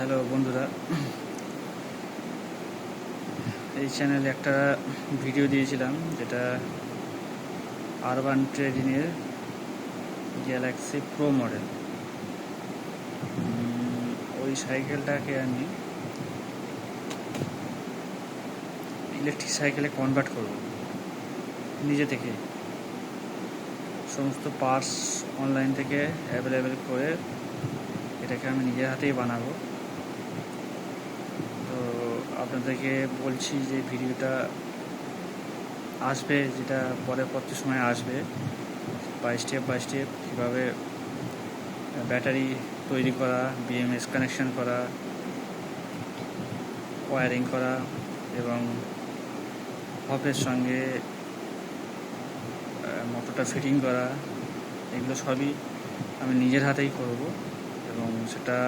Hello বন্ধুরা, এই চ্যানেলে একটা ভিডিও দিয়েছিলাম যেটা আরবান ট্রেডিংয়ের গ্যালাক্সি প্রো মডেল। ওই সাইকেলটাকে আমি ইলেকট্রিক সাইকেলে কনভার্ট করব নিজে থেকে। সমস্ত পার্টস অনলাইন থেকে অ্যাভেলেবেল করে এটাকে আমি নিজের হাতেই বানাবো। তো আপনাদেরকে বলছি যে ভিডিওটা আসবে, যেটা পরবর্তী সময় আসবে, স্টেপ বাই স্টেপ কীভাবে ব্যাটারি তৈরি করা, বিএমএস কানেকশন করা, ওয়্যারিং করা এবং হবের সঙ্গে মোটরটা ফিটিং করা, এগুলো সবই আমি নিজের হাতেই করব এবং সেটা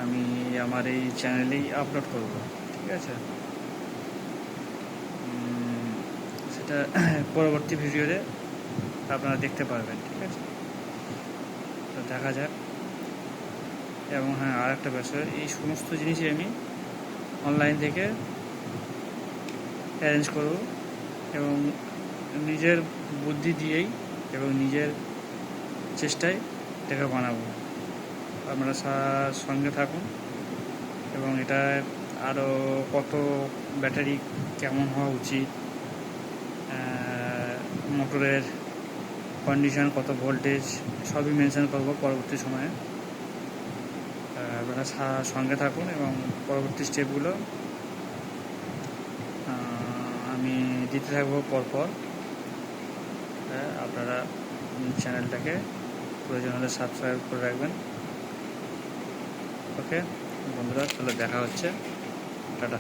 আমি আমার এই চ্যানেলেই আপলোড করব। ঠিক আছে, সেটা পরবর্তী ভিডিওতে আপনারা দেখতে পারবেন। ঠিক আছে, তো দেখা যাক। এবং হ্যাঁ, আর একটা বিষয়, এই সমস্ত জিনিসই আমি অনলাইন থেকে অ্যারেঞ্জ করব এবং নিজের বুদ্ধি দিয়েই এবং নিজের চেষ্টায় এটাকে বানাবো। আপনারা সঙ্গে থাকুন এবং এটা আরও কত ব্যাটারি কেমন হওয়া উচিত, মোটরের কন্ডিশন, কত ভোল্টেজ, সবই মেনশন করব পরবর্তী সময়ে। আপনারা সঙ্গে থাকুন এবং পরবর্তী স্টেপগুলো আমি দিতে থাকবো পরপর। আপনারা চ্যানেলটাকে প্রয়োজন হলে সাবস্ক্রাইব করে রাখবেন। ওকে বন্ধুরা, চলো দেখা হচ্ছে, টাটা।